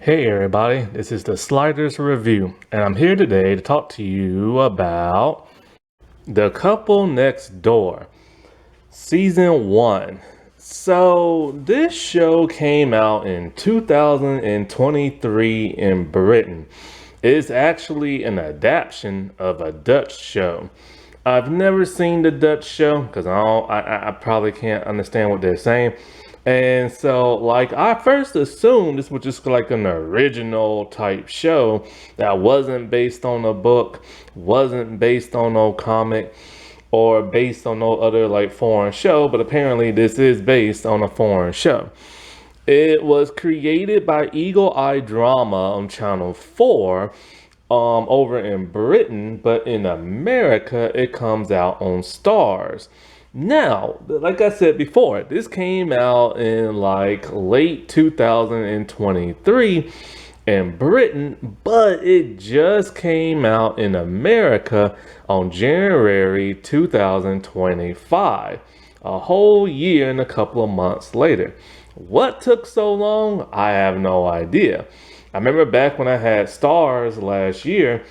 Hey everybody, this is the Sliders Review, and I'm here today to talk to you about The Couple Next Door, Season 1. So, this show came out in 2023 in Britain. It's actually an adaptation of a Dutch show. I've never seen the Dutch show because I probably can't understand what they're saying. And so, like, I first assumed this was just like an original type show that wasn't based on a book, wasn't based on no comic, or based on no other like foreign show, but apparently this is based on a foreign show. It was created by Eagle Eye Drama on Channel 4 over in Britain, but in America it comes out on Stars. Now, like I said before, this came out in like late 2023 in Britain, but it just came out in America on January 2025, a whole year and a couple of months later. What took so long? I have no idea. I remember back when I had Stars last year,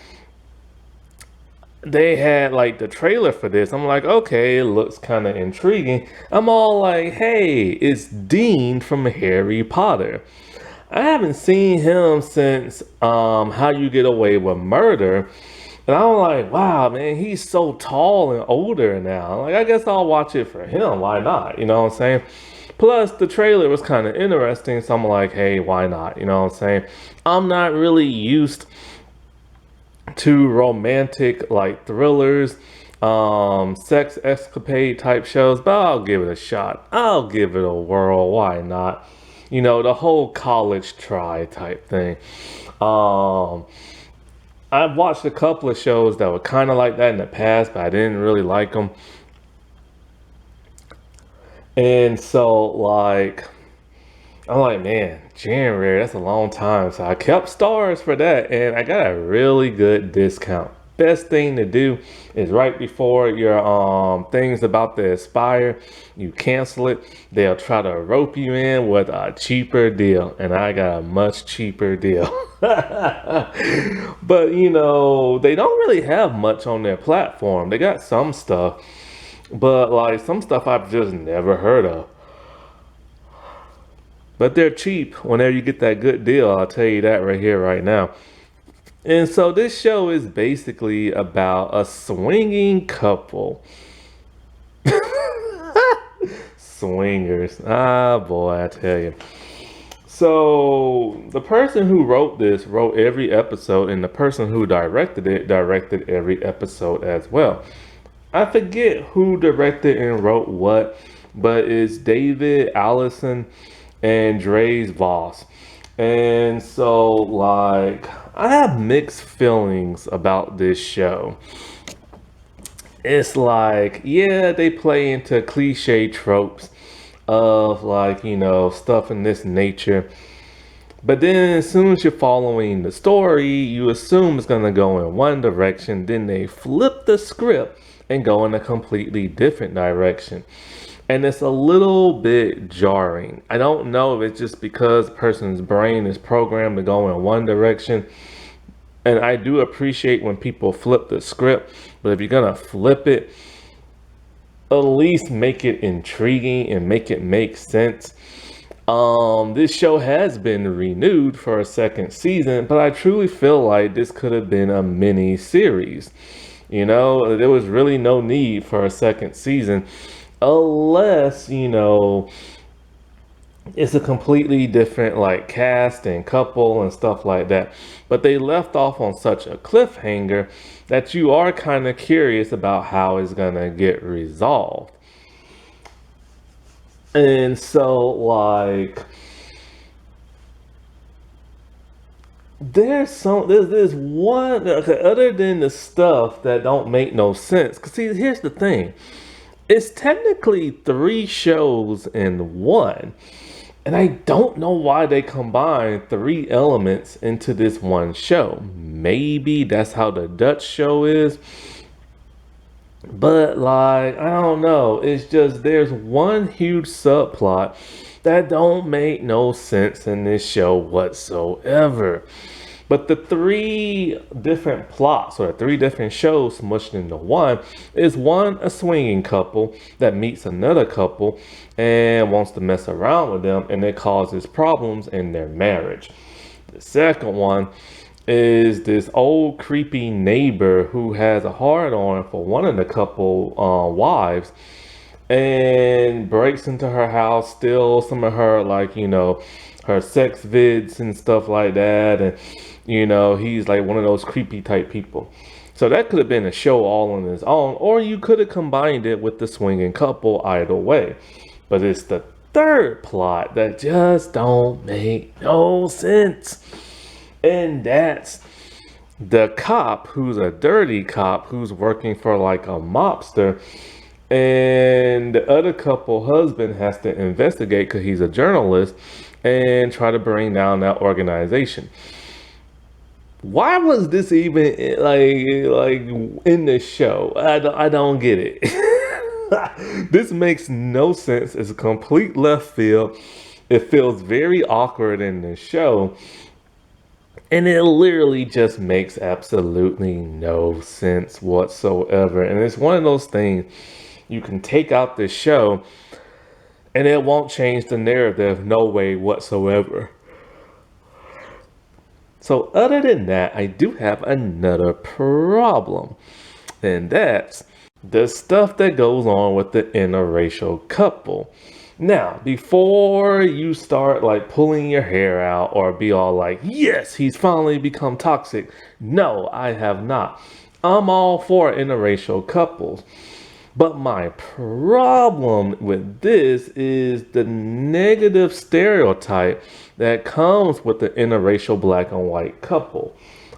they had like the trailer for this. I'm like, okay, it looks kind of intriguing. I'm all like, hey, it's Dean from Harry Potter. I haven't seen him since How You Get Away with Murder. And I'm like, wow, man, he's so tall and older now. Like, I guess I'll watch it for him. Why not? You know what I'm saying? Plus, the trailer was kind of interesting. So I'm like, hey, why not? You know what I'm saying? I'm not really used to romantic like thrillers, sex escapade type shows, but I'll give it a shot. I'll give it a whirl. Why not? You know, the whole college try type thing. I've watched a couple of shows that were kind of like that in the past, but I didn't really like them. And so, like, I'm like, man, January, that's a long time. So I kept Stars for that, and I got a really good discount. Best thing to do is right before your things about to expire, you cancel it. They'll try to rope you in with a cheaper deal, and I got a much cheaper deal. But you know, they don't really have much on their platform. They got some stuff, but like some stuff I've just never heard of. But they're cheap whenever you get that good deal. I'll tell you that right here, right now. And so this show is basically about a swinging couple. Swingers. Ah, boy, I tell you. So the person who wrote this wrote every episode, and the person who directed it directed every episode as well. I forget who directed and wrote what, but it's David Allison and Dre's Voss. And so, like, I have mixed feelings about this show. It's like, yeah, they play into cliche tropes of, like, you know, stuff in this nature. But then as soon as you're following the story, you assume it's going to go in one direction. Then they flip the script and go in a completely different direction. And it's a little bit jarring. I don't know if it's just because the person's brain is programmed to go in one direction. And I do appreciate when people flip the script, but if you're gonna flip it, at least make it intriguing and make it make sense. This show has been renewed for a second season, but I truly feel like this could have been a mini series. You know, there was really no need for a second season unless, you know, it's a completely different like cast and couple and stuff like that. But they left off on such a cliffhanger that you are kind of curious about how it's gonna get resolved. And so, like, there's one, okay, other than the stuff that don't make no sense. Cause see, here's the thing. It's technically three shows in one. And I don't know why they combined three elements into this one show. Maybe that's how the Dutch show is. But like, I don't know. It's just there's one huge subplot that don't make no sense in this show whatsoever. But the three different plots or the three different shows smushed into one is one, a swinging couple that meets another couple and wants to mess around with them, and it causes problems in their marriage. The second one is this old creepy neighbor who has a hard on for one of the couple wives and breaks into her house, steals some of her, like, her sex vids and stuff like that. And, he's like one of those creepy type people. So that could have been a show all on its own, or you could have combined it with the swinging couple, either way. But it's the third plot that just don't make no sense. And that's the cop who's a dirty cop who's working for like a mobster, and the other couple husband has to investigate because he's a journalist and try to bring down that organization. Why was this even like in the show? I don't get it. This makes no sense. It's a complete left field. It feels very awkward in the show. And it literally just makes absolutely no sense whatsoever. And it's one of those things you can take out this show and it won't change the narrative no way whatsoever. So, other than that, I do have another problem. And that's the stuff that goes on with the interracial couple. Now, before you start like pulling your hair out or be all like, yes, he's finally become toxic. No, I have not. I'm all for interracial couples. But my problem with this is the negative stereotype that comes with the interracial black and white couple.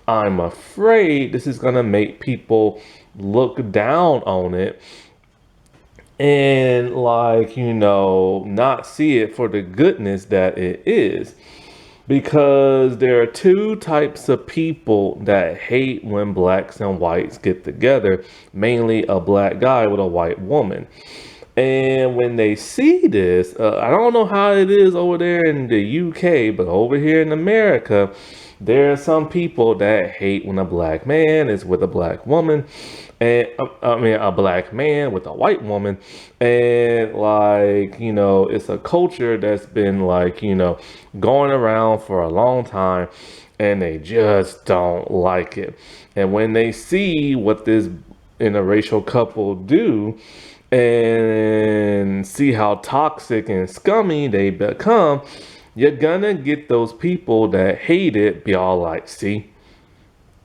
I'm afraid this is going to make people look down on it and not see it for the goodness that it is, because there are two types of people that hate when blacks and whites get together, mainly a black guy with a white woman. And when they see this, I don't know how it is over there in the UK, but over here in America, there are some people that hate when a black man is with a black woman, and a black man with a white woman, and it's a culture that's been going around for a long time, and they just don't like it. And when they see what this interracial couple do, and see how toxic and scummy they become, you're gonna get those people that hate it be all like, see,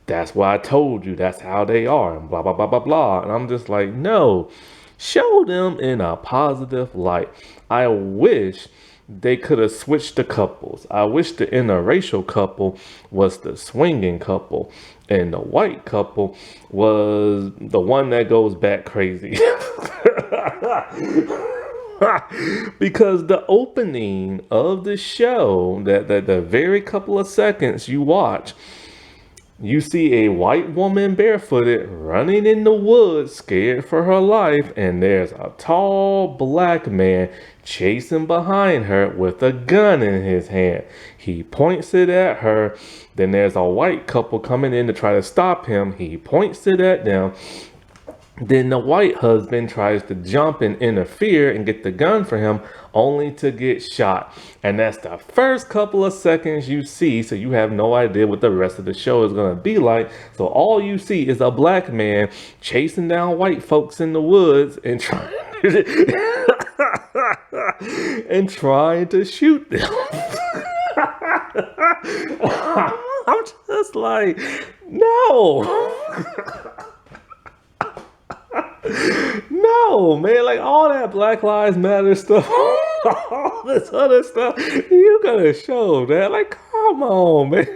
that's why I told you that's how they are, and blah, blah, blah, blah, blah. And I'm just like, no, show them in a positive light. I wish they could have switched the couples. I wish the interracial couple was the swinging couple, and the white couple was the one that goes back crazy. Because the opening of the show, that the very couple of seconds you watch, you see a white woman barefooted running in the woods, scared for her life, and there's a tall black man chasing behind her with a gun in his hand. He points it at her. Then there's a white couple coming in to try to stop him. He points it at them. Then the white husband tries to jump and interfere and get the gun for him, only to get shot. And that's the first couple of seconds you see, so you have no idea what the rest of the show is going to be like. So all you see is a black man chasing down white folks in the woods and trying to shoot them. I'm just like, no. No, man, like all that Black Lives Matter stuff, all this other stuff, you gotta show that. Like, come on, man.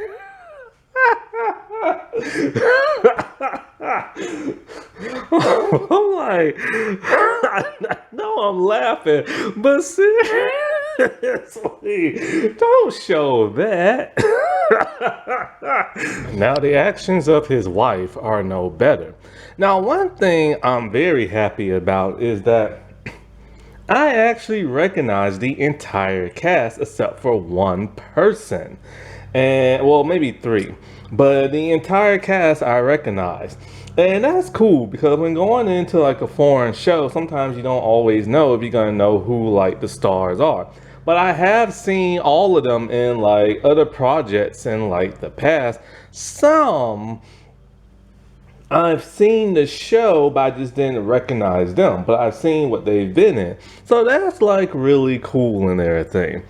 I'm like, I know I'm laughing, but seriously, don't show that. Now the actions of his wife are no better. Now, one thing I'm very happy about is that I actually recognize the entire cast except for one person. And well, maybe three. But the entire cast I recognize. And that's cool because when going into like a foreign show, sometimes you don't always know if you're gonna know who like the stars are. But I have seen all of them in like other projects in like the past. Some I've seen the show, but I just didn't recognize them. But I've seen what they've been in. So that's like really cool and everything.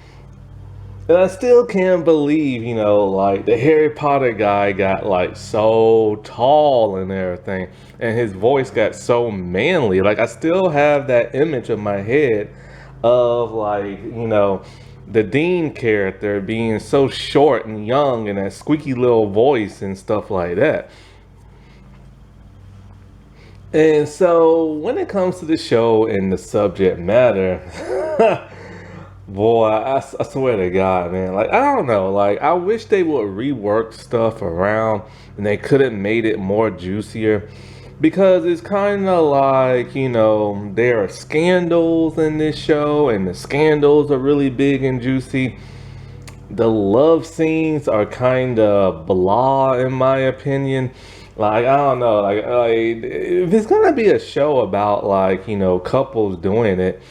And I still can't believe, like the Harry Potter guy got like so tall and everything. And his voice got so manly. Like I still have that image in my head of like, the Dean character being so short and young and that squeaky little voice and stuff like that. And so when it comes to the show and the subject matter, boy, I swear to God, man. Like, I don't know. Like, I wish they would rework stuff around and they could have made it more juicier. Because it's kind of like, there are scandals in this show and the scandals are really big and juicy. The love scenes are kind of blah, in my opinion. Like, I don't know. Like if it's going to be a show about, like, couples doing it,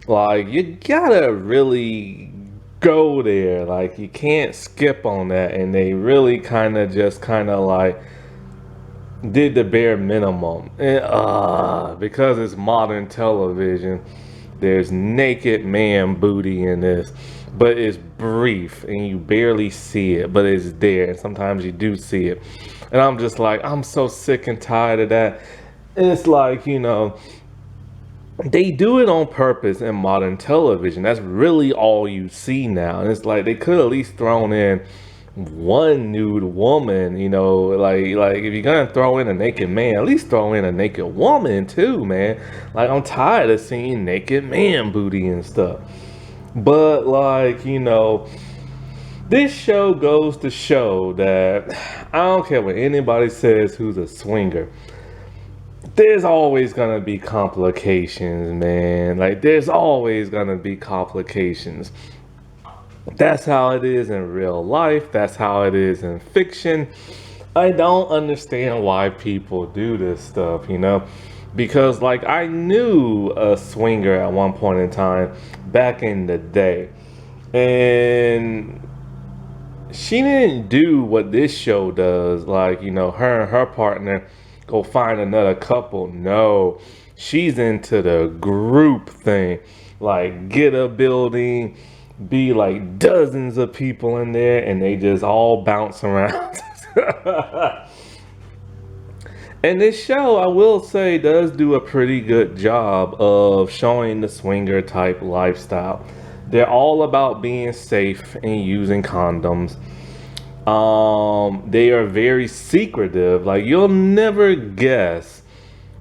like, you gotta really go there. Like, you can't skip on that. And they really kind of like did the bare minimum. And, because it's modern television, there's naked man booty in this. But it's brief and you barely see it, but it's there. And sometimes you do see it. And I'm just like, I'm so sick and tired of that. And it's like, they do it on purpose in modern television. That's really all you see now. And it's like they could at least thrown in one nude woman, like if you're gonna throw in a naked man, at least throw in a naked woman too, man. Like I'm tired of seeing naked man booty and stuff. But like, this show goes to show that I don't care what anybody says who's a swinger. There's always gonna be complications, man. Like there's always gonna be complications. That's how it is in real life. That's how it is in fiction. I don't understand why people do this stuff, because like I knew a swinger at one point in time back in the day, and she didn't do what this show does, like, her and her partner go find another couple. No, she's into the group thing. Like, get a building, be like dozens of people in there, and they just all bounce around. And this show, I will say, does do a pretty good job of showing the swinger type lifestyle. They're all about being safe and using condoms. They are very secretive. Like you'll never guess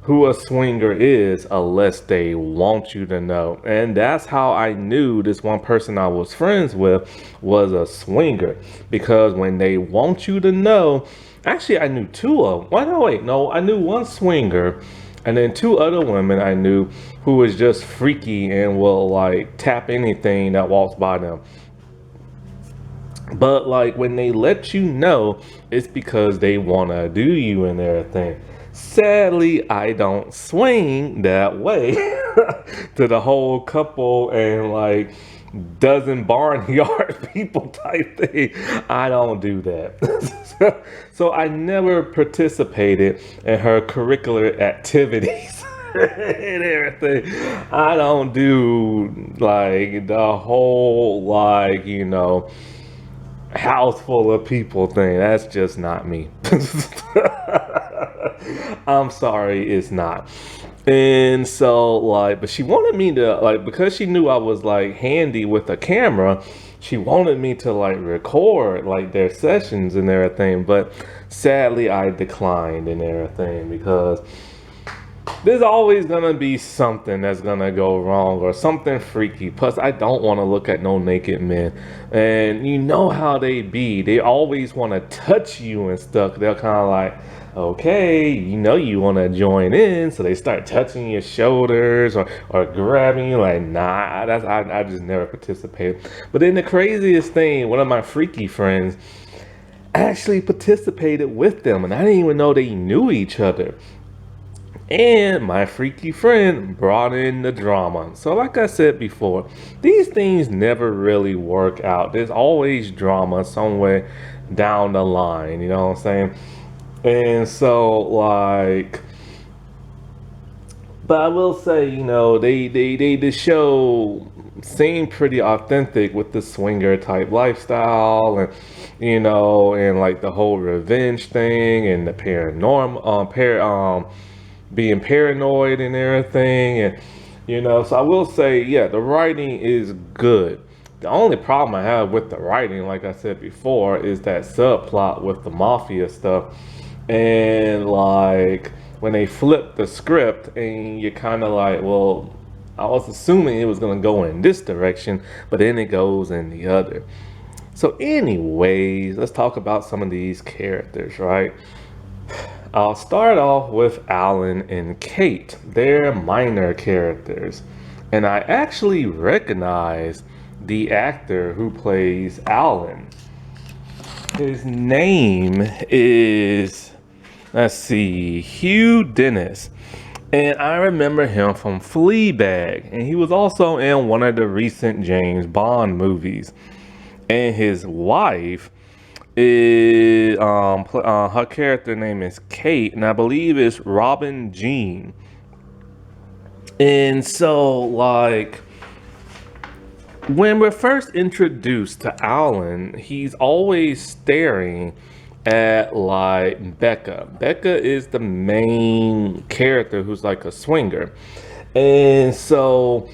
who a swinger is unless they want you to know. And that's how I knew this one person I was friends with was a swinger. Because when they want you to know, actually I knew two of them. I knew one swinger and then two other women I knew who was just freaky and will like tap anything that walks by them. But like when they let you know, it's because they want to do you and everything. Sadly, I don't swing that way to the whole couple and like dozen barnyard people type thing. I don't do that. So I never participated in her curricular activities and everything. I don't do like the whole like, house full of people thing. That's just not me. I'm sorry, it's not. And so like, but she wanted me to like, because she knew I was like handy with a camera, she wanted me to like record like their sessions and everything. But sadly I declined and everything because there's always gonna be something that's gonna go wrong or something freaky. Plus, I don't want to look at no naked men. And you know how they be. They always want to touch you and stuff. They're kind of like, okay, you know you want to join in, so they start touching your shoulders or grabbing you. Like, nah, I just never participated. But then the craziest thing, one of my freaky friends actually participated with them, and I didn't even know they knew each other. And my freaky friend brought in the drama. So like I said before, these things never really work out. There's always drama somewhere down the line, you know what I'm saying? And so like, but I will say, you know, the show seemed pretty authentic with the swinger type lifestyle, and you know, and like the whole revenge thing and the paranormal being paranoid and everything. And you know, so I will say, yeah, the writing is good. The only problem I have with the writing, like I said before, is that subplot with the mafia stuff. And like when they flip the script and you're kind of like, well, I was assuming it was going to go in this direction, but then it goes in the other. So anyways, let's talk about some of these characters, right? I'll start off with Alan and Kate. They're minor characters. And I actually recognize the actor who plays Alan. His name is, let's see, Hugh Dennis. And I remember him from Fleabag. And he was also in one of the recent James Bond movies. And his wife is, her character name is Kate. And I believe it's Robin Jean. And so, like, when we're first introduced to Alan, he's always staring at like Becca. Becca is the main character who's like a swinger. And so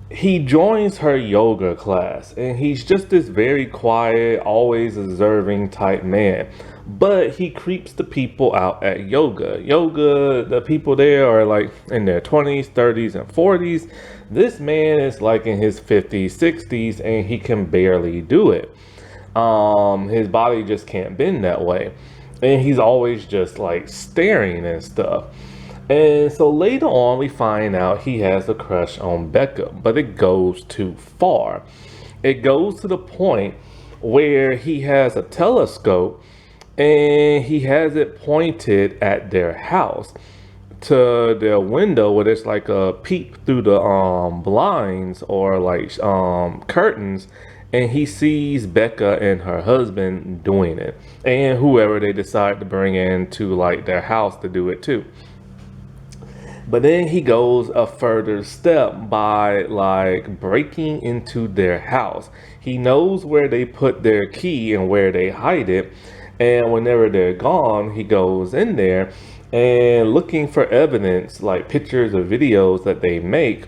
he joins her yoga class and he's just this very quiet, always observing type man. But he creeps the people out at yoga. Yoga, the people there are like in their 20s, 30s, and 40s. This man is like in his 50s, 60s, and he can barely do it. His body just can't bend that way. And he's always just like staring and stuff. And so later on, we find out he has a crush on Becca, but it goes too far. It goes to the point where he has a telescope and he has it pointed at their house to their window where there's like a peep through the blinds or like curtains, and he sees Becca and her husband doing it and whoever they decide to bring in to like their house to do it too. But then he goes a further step by like breaking into their house. He knows where they put their key and where they hide it. And whenever they're gone, he goes in there and looking for evidence, like pictures or videos that they make.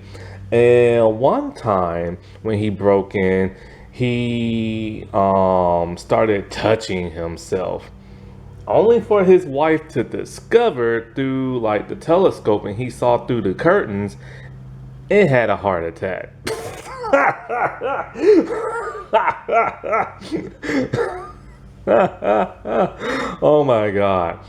And one time when he broke in, he started touching himself, only for his wife to discover through like the telescope, and he saw through the curtains and had a heart attack. Oh my God.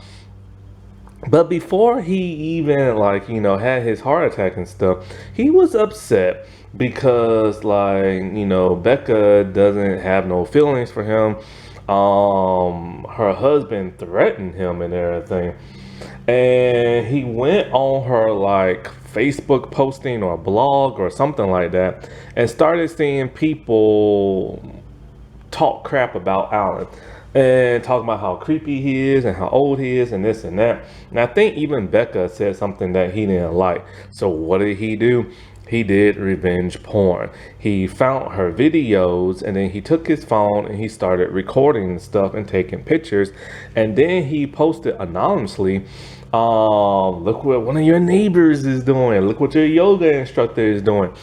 But before he even like, you know, had his heart attack and stuff, he was upset because like, you know, Becca doesn't have no feelings for him. Her husband threatened him and everything. And he went on her like Facebook posting or blog or something like that and started seeing people talk crap about Alan and talking about how creepy he is and how old he is and this and that. And I think even Becca said something that he didn't like. So what did he do? He did revenge porn. He found her videos and then he took his phone and he started recording stuff and taking pictures. And then he posted anonymously, look what one of your neighbors is doing. Look what your yoga instructor is doing.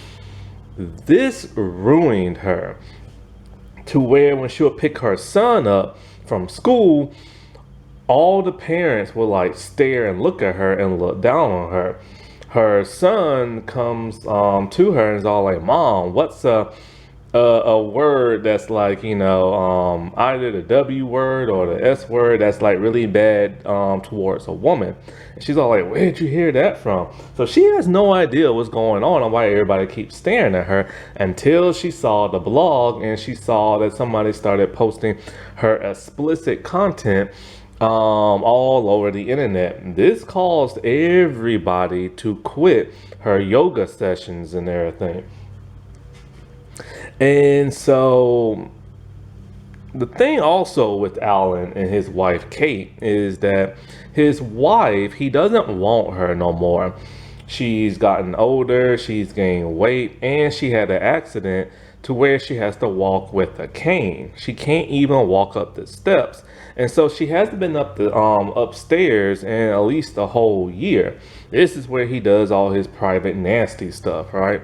This ruined her to where when she'll pick her son up from school, all the parents would like stare and look at her and look down on her. Her son comes to her and is all like, "Mom, what's a word that's like, either the W word or the S word that's like really bad towards a woman?" And she's all like, "Where'd you hear that from?" So she has no idea what's going on and why everybody keeps staring at her, until she saw the blog and she saw that somebody started posting her explicit content all over the internet. This caused everybody to quit her yoga sessions and everything. And so the thing also with Alan and his wife Kate is that his wife, he doesn't want her no more. She's gotten older, she's gained weight, and she had an accident to where she has to walk with a cane. She can't even walk up the steps. And so she hasn't been up the upstairs in at least a whole year. This is where he does all his private nasty stuff, right?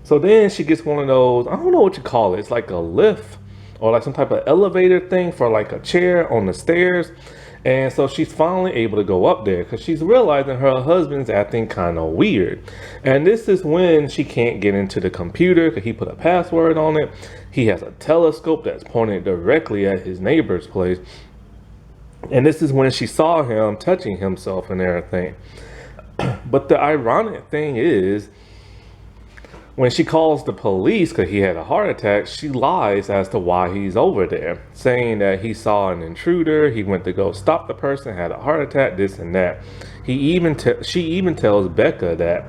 So then she gets one of those, I don't know what you call it. It's like a lift or like some type of elevator thing for like a chair on the stairs. And so she's finally able to go up there because she's realizing her husband's acting kind of weird. And this is when she can't get into the computer because he put a password on it. He has a telescope that's pointed directly at his neighbor's place. And this is when she saw him touching himself and everything. But the ironic thing is, when she calls the police because he had a heart attack, she lies as to why he's over there, saying that he saw an intruder, he went to go stop the person, had a heart attack, this and that. She even tells Becca that,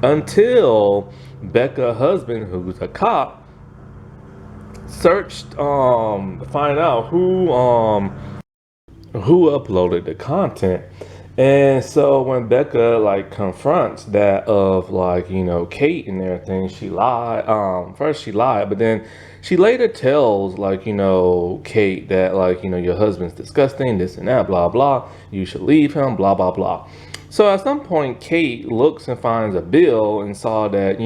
until Becca's husband, who's a cop, searched to find out who uploaded the content. And so when Becca like confronts that of like, Kate and everything, she lied. First she lied, but then she later tells like, Kate that like, your husband's disgusting, this and that, blah, blah. You should leave him, blah, blah, blah. So at some point, Kate looks and finds a bill and saw that,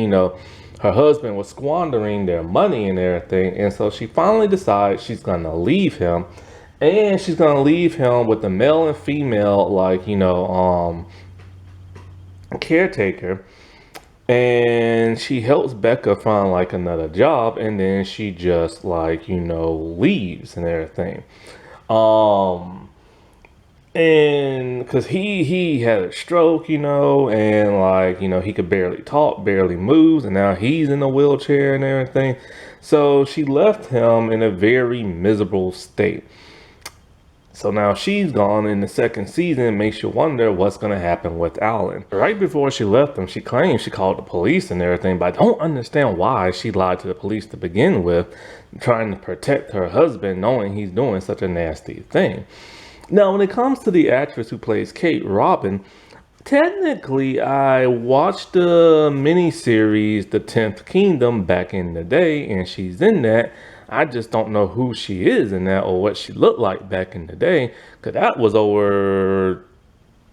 her husband was squandering their money and everything. And so she finally decides she's going to leave him. And she's going to leave him with the male and female, like, caretaker. And she helps Becca find, like, another job. And then she just, like, leaves and everything. And because he had a stroke, and, like, he could barely talk, barely moves. And now he's in a wheelchair and everything. So she left him in a very miserable state. So now she's gone, in the second season makes you wonder what's going to happen with Alan. Right before she left him, she claims she called the police and everything, but I don't understand why she lied to the police to begin with, trying to protect her husband, knowing he's doing such a nasty thing. Now, when it comes to the actress who plays Kate, Robin, technically I watched the miniseries The 10th Kingdom back in the day, and she's in that. I just don't know who she is in that or what she looked like back in the day, because that was over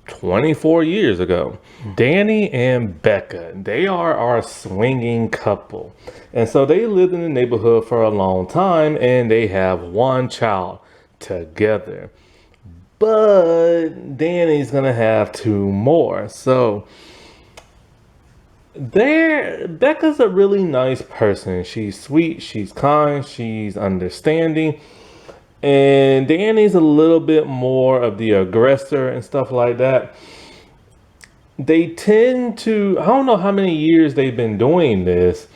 24 years ago. Danny and Becca, they are our swinging couple. And so they lived in the neighborhood for a long time, and they have one child together. But Danny's going to have two more. So Becca's a really nice person. She's sweet, she's kind, she's understanding. And Danny's a little bit more of the aggressor and stuff like that. They tend to, I don't know how many years they've been doing this,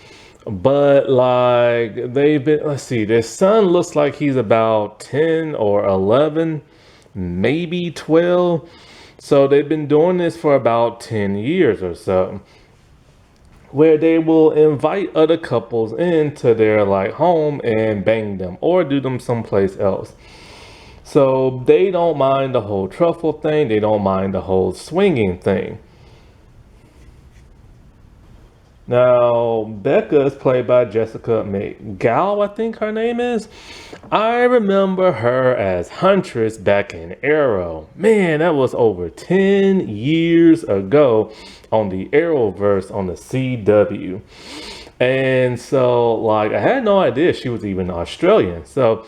but like they've been, let's see, their son looks like he's about 10 or 11, maybe 12. So they've been doing this for about 10 years or so, where they will invite other couples into their like home and bang them or do them someplace else. So they don't mind the whole truffle thing. They don't mind the whole swinging thing. Now, Becca is played by Jessica McGowan, I think her name is. I remember her as Huntress back in Arrow. Man, that was over 10 years ago on the Arrowverse on the CW. And so, like, I had no idea she was even Australian. So,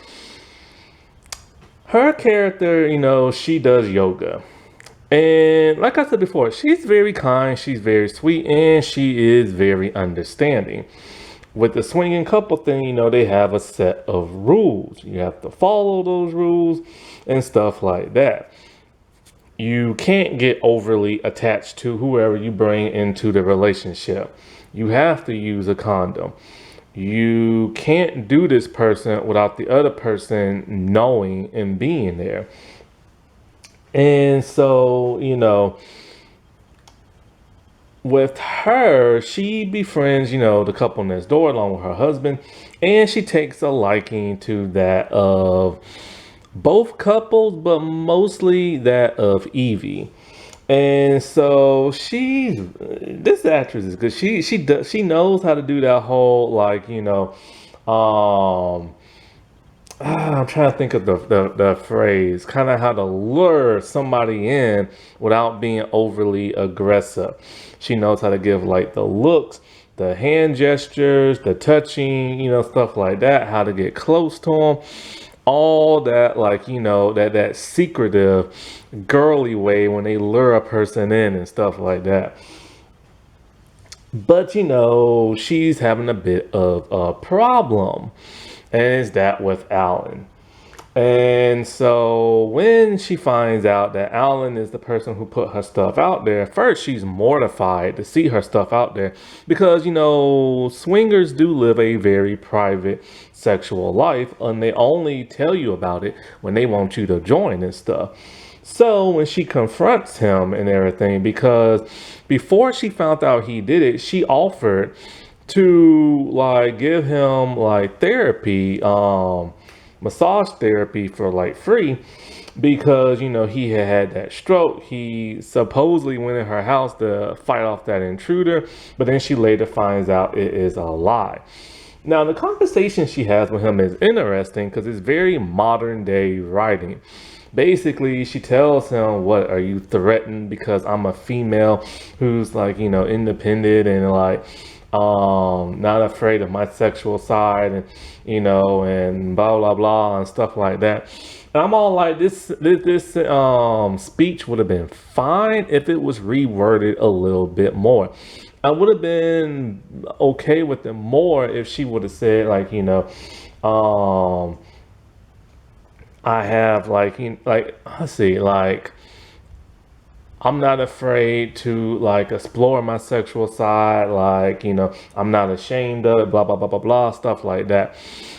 Her character, she does yoga. And like I said before, she's very kind, she's very sweet, and she is very understanding. With the swinging couple thing, they have a set of rules. You have to follow those rules and stuff like that. You can't get overly attached to whoever you bring into the relationship. You have to use a condom. You can't do this person without the other person knowing and being there. And so, with her, she befriends, the couple next door along with her husband, and she takes a liking to that of both couples, but mostly that of Evie. And so this actress is good. She knows how to do that whole um I'm trying to think of the phrase, kind of how to lure somebody in without being overly aggressive. She knows how to give like the looks, the hand gestures, the touching, stuff like that, how to get close to them. All that, that secretive, girly way when they lure a person in and stuff like that. But she's having a bit of a problem, and it's that with Alan. And so when she finds out that Alan is the person who put her stuff out there, first she's mortified to see her stuff out there because, swingers do live a very private sexual life and they only tell you about it when they want you to join and stuff. So when she confronts him and everything, because before she found out he did it, she offered to give him therapy, massage therapy for free because he had that stroke. He supposedly went in her house to fight off that intruder, but then she later finds out it is a lie. Now the conversation she has with him is interesting because it's very modern day writing. Basically, she tells him, what, are you threatened because I'm a female who's independent and not afraid of my sexual side, and and blah blah blah and stuff like that. And I'm all like, this speech would have been fine if it was reworded a little bit more. I would have been okay with it more if she would have said I have let's see, I'm not afraid to explore my sexual side, I'm not ashamed of it, blah blah blah blah blah, stuff like that.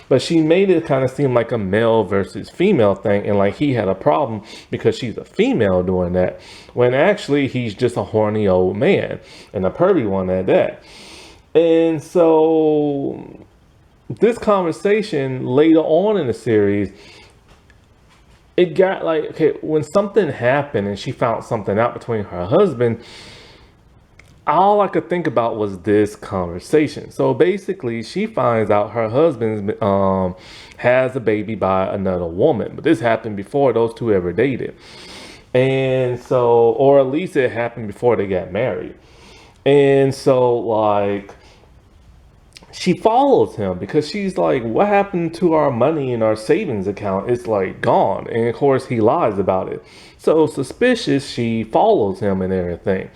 But she made it kind of seem like a male versus female thing, and he had a problem because she's a female doing that, when actually he's just a horny old man, and a pervy one at that. And so this conversation later on in the series, it got okay, when something happened and she found something out between her husband, all I could think about was this conversation. So basically she finds out her husband has a baby by another woman, but this happened before those two ever dated. And so, or at least it happened before they got married. And so she follows him because she's like, what happened to our money in our savings account? It's gone. And of course he lies about it. So suspicious, she follows him and everything.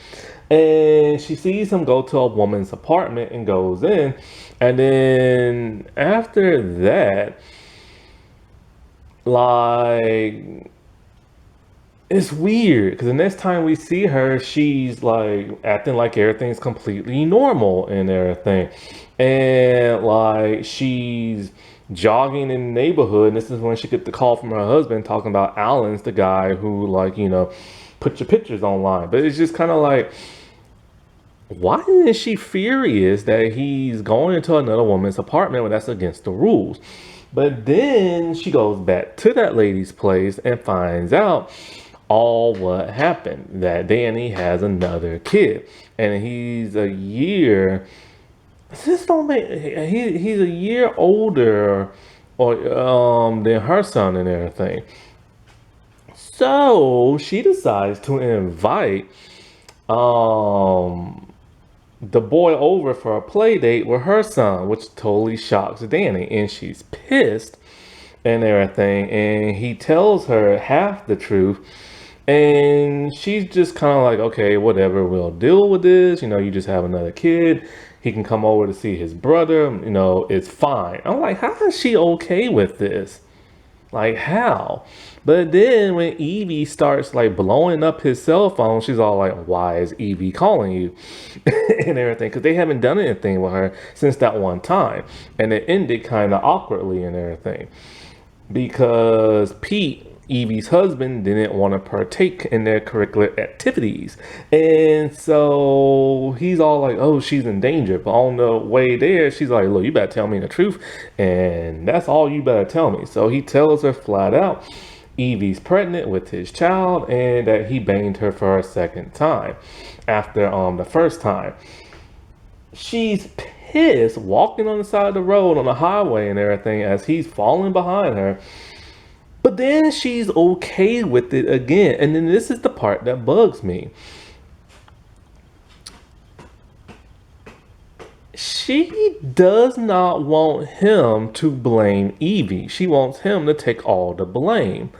And she sees him go to a woman's apartment and goes in. And then after that, it's weird because the next time we see her, she's acting like everything's completely normal and everything. And she's jogging in the neighborhood. And this is when she gets the call from her husband talking about Alan's the guy who put your pictures online. But it's just kind of why is she furious that he's going into another woman's apartment when that's against the rules? But then she goes back to that lady's place and finds out all what happened, that Danny has another kid, and he's a year he's a year older or than her son and everything. So she decides to invite the boy over for a play date with her son, which totally shocks Danny, and she's pissed. and everything. And he tells her half the truth. And she's just kind of like, okay, whatever, we'll deal with this. You just have another kid. He can come over to see his brother. It's fine. I'm like, how is she okay with this? Like, how? But then when Evie starts like blowing up his cell phone, she's all like, why is Evie calling you? And everything. Because they haven't done anything with her since that one time. And it ended kind of awkwardly and everything. Because Pete, Evie's husband, didn't want to partake in their curricular activities. And so he's all like, oh, she's in danger. But on the way there, she's like, look, you better tell me the truth. And that's all you better tell me. So he tells her flat out Evie's pregnant with his child and that he banged her for a second time after the first time. She's pissed, walking on the side of the road on the highway and everything as he's falling behind her. But then she's okay with it again. And then this is the part that bugs me. She does not want him to blame Evie. She wants him to take all the blame.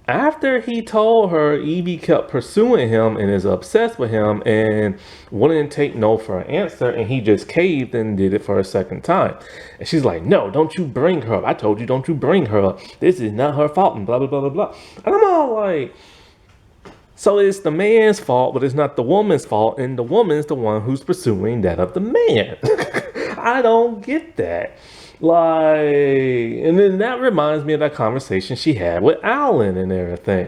After he told her, Evie kept pursuing him and is obsessed with him and wouldn't take no for an answer, and he just caved and did it for a second time. And she's like, no, don't you bring her up. I told you, don't you bring her up. This is not her fault, and blah, blah, blah, blah, blah. And I'm all like, so it's the man's fault, but it's not the woman's fault, and the woman's the one who's pursuing that of the man. I don't get that. Like, and then that reminds me of that conversation she had with Alan and everything.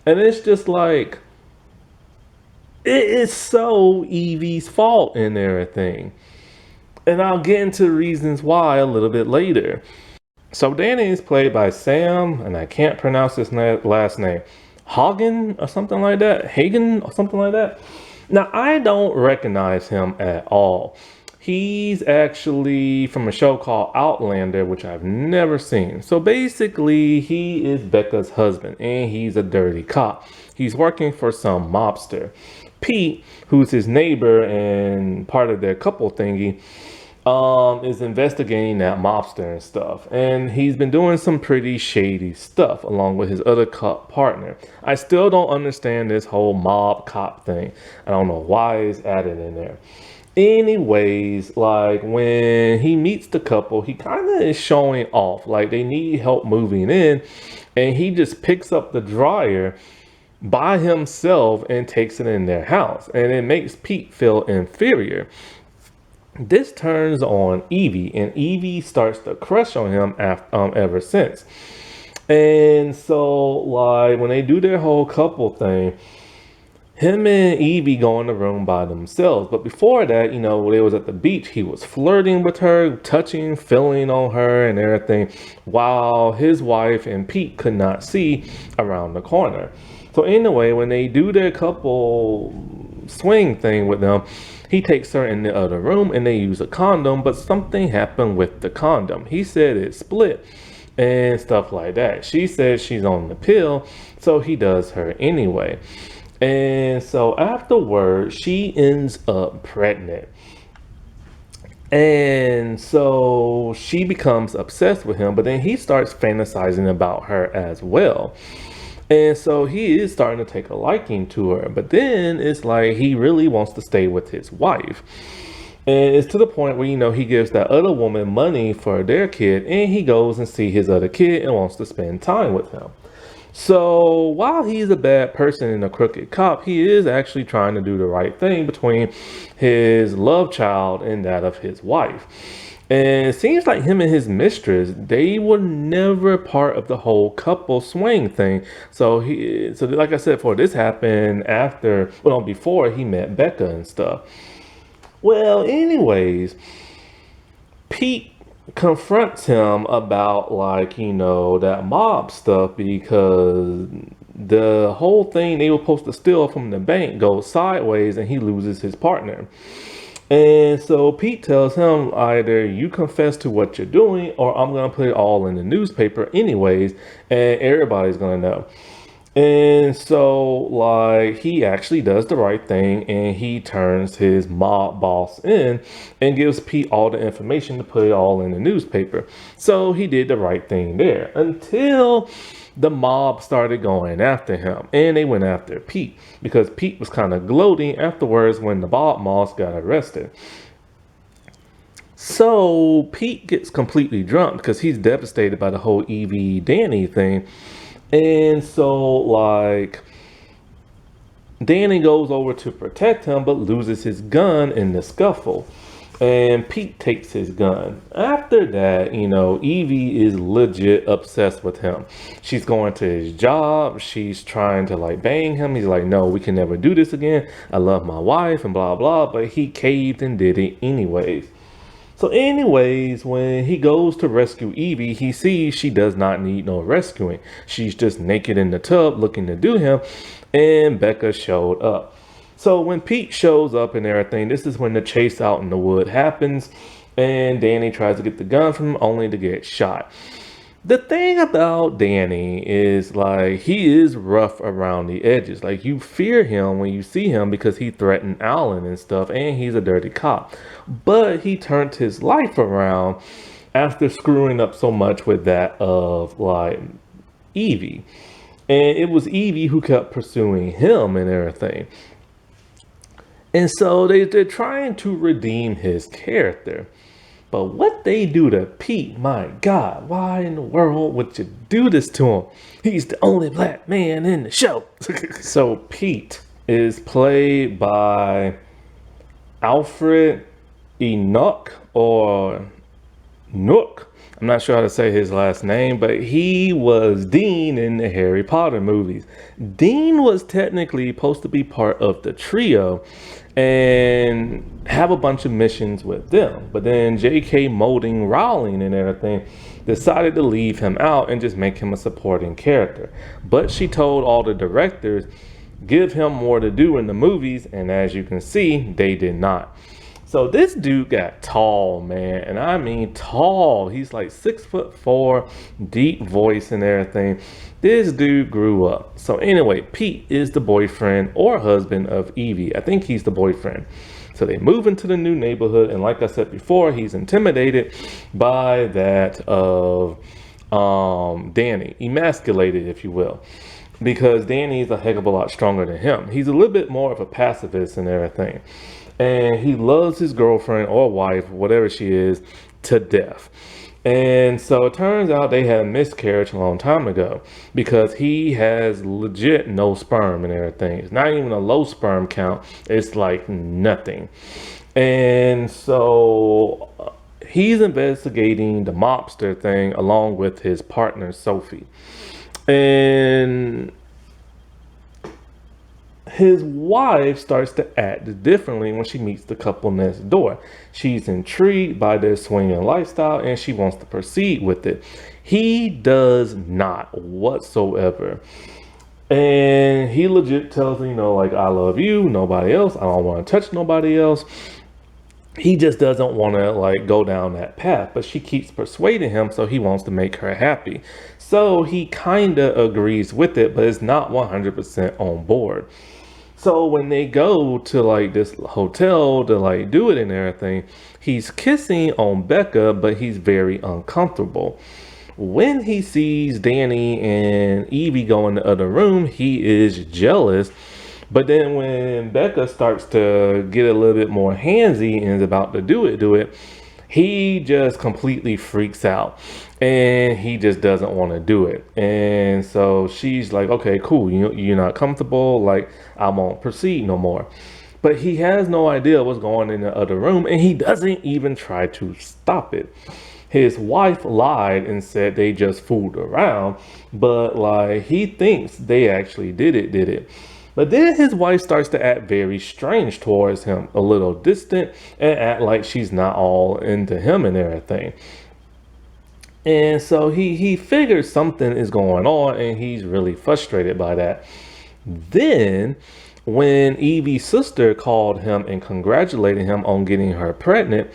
And it's just like, it is so Evie's fault and everything. And I'll get into reasons why a little bit later. So Danny is played by Sam, and I can't pronounce his last name. Hagen or something like that. Hagen or something like that. Now, I don't recognize him at all. He's actually from a show called Outlander, which I've never seen. So basically, he is Becca's husband, and he's a dirty cop. He's working for some mobster. Pete, who's his neighbor and part of their couple thingy, is investigating that mobster and stuff. And he's been doing some pretty shady stuff along with his other cop partner. I still don't understand this whole mob cop thing. I don't know why it's added in there. Anyways, like when he meets the couple, he kind of is showing off like they need help moving in, and he just picks up the dryer by himself and takes it in their house, and it makes Pete feel inferior. This turns on Evie, and Evie starts to crush on him ever since. And so like when they do their whole couple thing, him and Evie go in the room by themselves. But before that, when they was at the beach, he was flirting with her, touching, feeling on her and everything, while his wife and Pete could not see around the corner. So anyway, when they do their couple swing thing with them, he takes her in the other room and they use a condom, but something happened with the condom. He said it split and stuff like that. She says she's on the pill, so he does her anyway. And so afterwards, she ends up pregnant. And so she becomes obsessed with him, but then he starts fantasizing about her as well. And so he is starting to take a liking to her. But then it's like he really wants to stay with his wife. And it's to the point where, he gives that other woman money for their kid, and he goes and see his other kid and wants to spend time with him. So while he's a bad person and a crooked cop, he is actually trying to do the right thing between his love child and that of his wife. And it seems like him and his mistress, they were never part of the whole couple swing thing. So like I said, before this happened before he met Becca and stuff. Well, anyways, Pete confronts him about that mob stuff, because the whole thing they were supposed to steal from the bank goes sideways and he loses his partner. And so Pete tells him, either you confess to what you're doing or I'm going to put it all in the newspaper anyways, and everybody's going to know. And so, like, he actually does the right thing and he turns his mob boss in and gives Pete all the information to put it all in the newspaper. So he did the right thing there until the mob started going after him, and they went after Pete because Pete was kind of gloating afterwards when the mob boss got arrested. So Pete gets completely drunk because he's devastated by the whole Evie Danny thing. And so, like, Danny goes over to protect him, but loses his gun in the scuffle. And Pete takes his gun. After that, Evie is legit obsessed with him. She's going to his job. She's trying to like bang him. He's like, no, we can never do this again. I love my wife and blah, blah. But he caved and did it anyways. So anyways, when he goes to rescue Evie, he sees she does not need no rescuing. She's just naked in the tub looking to do him, and Becca showed up. So when Pete shows up and everything, this is when the chase out in the wood happens, and Danny tries to get the gun from him only to get shot. The thing about Danny is like he is rough around the edges. Like you fear him when you see him because he threatened Alan and stuff, and he's a dirty cop. But he turned his life around after screwing up so much with that of like Evie. And it was Evie who kept pursuing him and everything. And so they're trying to redeem his character. But what they do to Pete, my God, why in the world would you do this to him? He's the only black man in the show. So Pete is played by Alfred Enoch or Nook. I'm not sure how to say his last name, but he was Dean in the Harry Potter movies. Dean was technically supposed to be part of the trio and have a bunch of missions with them. But then J.K. Molding Rowling and everything decided to leave him out and just make him a supporting character. But she told all the directors, give him more to do in the movies, and as you can see, they did not. So this dude got tall, man, and I mean tall. He's like 6'4", deep voice and everything. This dude grew up. So anyway, Pete is the boyfriend or husband of Evie. I think he's the boyfriend. So they move into the new neighborhood, and like I said before, he's intimidated by that of Danny, emasculated, if you will, because Danny is a heck of a lot stronger than him. He's a little bit more of a pacifist and everything. And he loves his girlfriend or wife, whatever she is, to death. And so it turns out they had a miscarriage a long time ago because he has legit no sperm and everything. It's not even a low sperm count. It's like nothing. And so he's investigating the mobster thing along with his partner, Sophie. And his wife starts to act differently when she meets the couple next door. She's intrigued by their swinging lifestyle and she wants to proceed with it. He does not whatsoever. And he legit tells her, like, I love you, nobody else. I don't want to touch nobody else. He just doesn't want to like go down that path, but she keeps persuading him, so he wants to make her happy. So he kind of agrees with it, but is not 100% on board. So when they go to like this hotel to like do it and everything, he's kissing on Becca, but he's very uncomfortable. When he sees Danny and Evie go in the other room, he is jealous. But then when Becca starts to get a little bit more handsy and is about to do it, he just completely freaks out and he just doesn't want to do it. And so she's like, okay, cool. You're not comfortable. Like, I won't proceed no more. But he has no idea what's going on in the other room and he doesn't even try to stop it. His wife lied and said they just fooled around, but like he thinks they actually did it. But then his wife starts to act very strange towards him, a little distant, and act like she's not all into him and everything. And so he figures something is going on and he's really frustrated by that. Then when Evie's sister called him and congratulated him on getting her pregnant,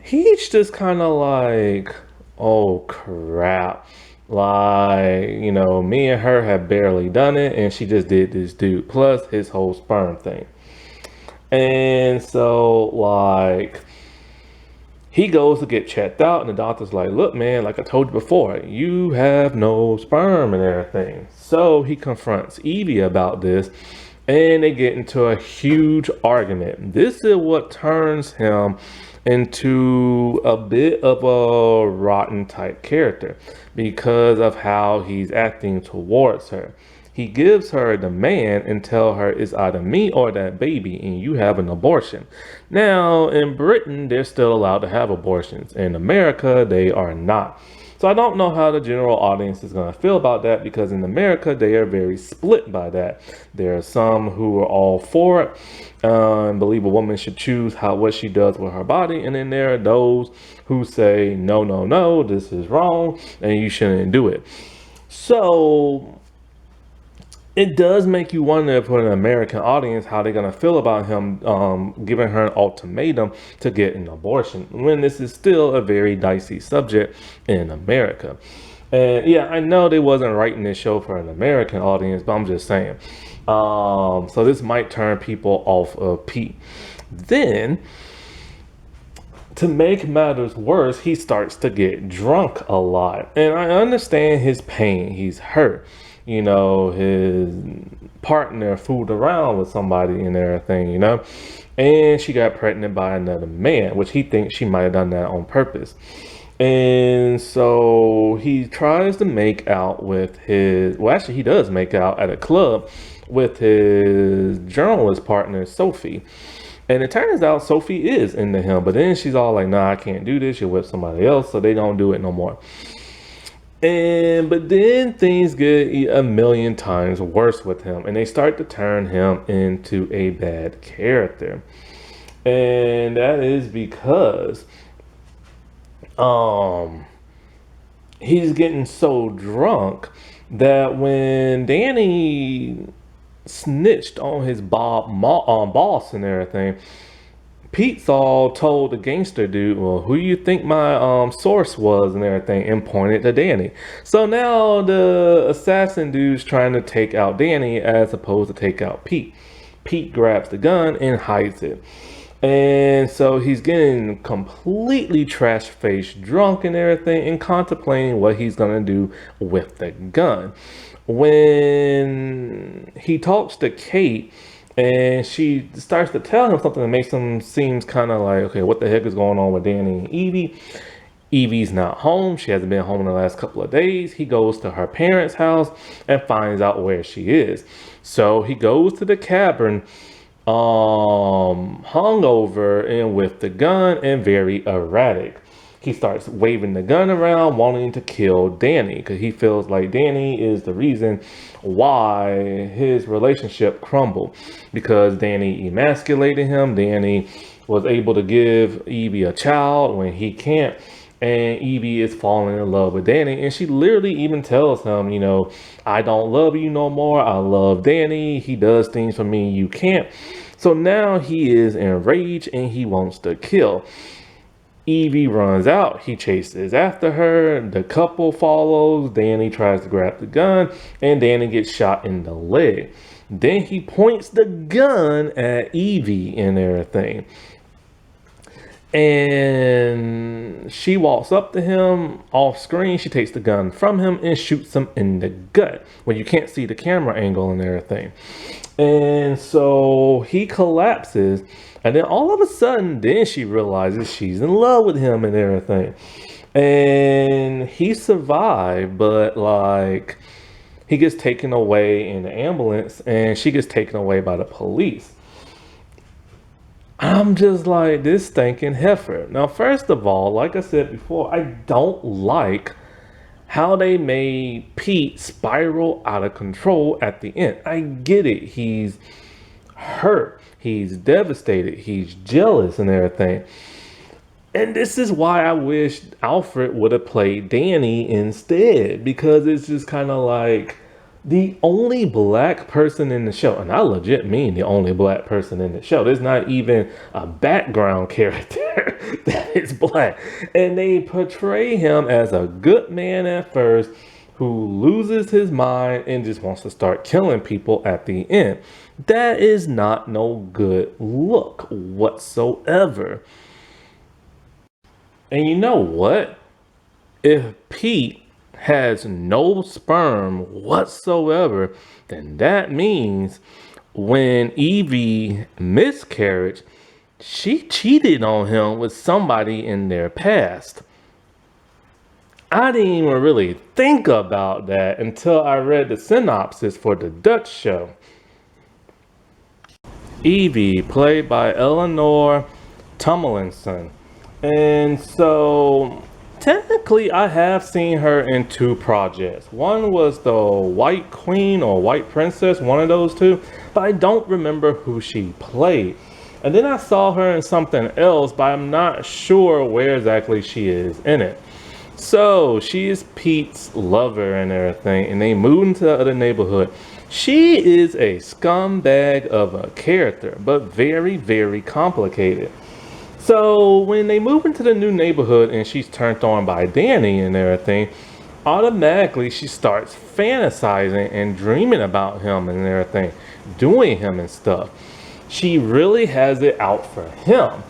he's just kind of like, oh crap. Like, me and her have barely done it, and she just did this dude, plus his whole sperm thing. And so, like, he goes to get checked out, and the doctor's like, look, man, like I told you before, you have no sperm and everything. So he confronts Evie about this, and they get into a huge argument. This is what turns him into a bit of a rotten type character because of how he's acting towards her. He gives her a demand and tell her it's either me or that baby and you have an abortion. Now, in Britain, they're still allowed to have abortions. In America, they are not. So I don't know how the general audience is going to feel about that because in America, they are very split by that. There are some who are all for it and believe a woman should choose what she does with her body. And then there are those who say, no, no, no, this is wrong and you shouldn't do it. So it does make you wonder for an American audience how they're going to feel about him giving her an ultimatum to get an abortion when this is still a very dicey subject in America. And yeah, I know they wasn't writing this show for an American audience, but I'm just saying. So this might turn people off of Pete. Then, to make matters worse, he starts to get drunk a lot. And I understand his pain. He's hurt. His partner fooled around with somebody and everything, and she got pregnant by another man, which he thinks she might have done that on purpose. And so he tries to make out with actually he does make out at a club with his journalist partner, Sophie. And it turns out Sophie is into him, but then she's all like, nah, I can't do this. You're with somebody else, so they don't do it no more. But then things get a million times worse with him, and they start to turn him into a bad character. And that is because he's getting so drunk that when Danny snitched on his boss and everything, Pete's all told the gangster dude, well, who you think my source was and everything, and pointed to Danny. So now the assassin dude's trying to take out Danny as opposed to take out Pete. Pete grabs the gun and hides it. And so he's getting completely trash-faced drunk and everything and contemplating what he's going to do with the gun. When he talks to Kate, and she starts to tell him something that makes him seems kind of like, okay, what the heck is going on with Danny and Evie? Evie's not home. She hasn't been home in the last couple of days. He goes to her parents' house and finds out where she is. So he goes to the cabin, hungover and with the gun and very erratic. He starts waving the gun around, wanting to kill Danny because he feels like Danny is the reason why his relationship crumbled, because Danny emasculated him. Danny was able to give Evie a child when he can't, and Evie is falling in love with Danny, and she literally even tells him, I don't love you no more. I love Danny. He does things for me you can't. So now he is enraged and he wants to kill. Evie runs out. He chases after her. The couple follows. Danny tries to grab the gun, and Danny gets shot in the leg. Then he points the gun at Evie and everything. And she walks up to him off screen. She takes the gun from him and shoots him in the gut when you can't see the camera angle and everything. And so he collapses. And then all of a sudden, then she realizes she's in love with him and everything. And he survived, but like he gets taken away in the ambulance and she gets taken away by the police. I'm just like, this stinking heifer. Now, first of all, like I said before, I don't like how they made Pete spiral out of control at the end. I get it. He's hurt. He's devastated. He's jealous and everything. And this is why I wish Alfred would have played Danny instead, because it's just kind of like the only black person in the show. And I legit mean the only black person in the show. There's not even a background character that is black. And they portray him as a good man at first. who loses his mind and just wants to start killing people at the end. That is not no good look whatsoever. And you know what? If Pete has no sperm whatsoever, then that means when Evie miscarried, she cheated on him with somebody in their past. I didn't even really think about that until I read the synopsis for the Dutch show. Evie, played by Eleanor Tomlinson. And so, technically, I have seen her in two projects. One was the White Queen or White Princess, one of those two, but I don't remember who she played. And then I saw her in something else, but I'm not sure where exactly she is in it. So, she is Pete's lover and everything, and they moved into the other neighborhood. She is a scumbag of a character, but very, very complicated. So when they move into the new neighborhood and she's turned on by Danny and everything, automatically she starts fantasizing and dreaming about him and everything, doing him and stuff. She really has it out for him.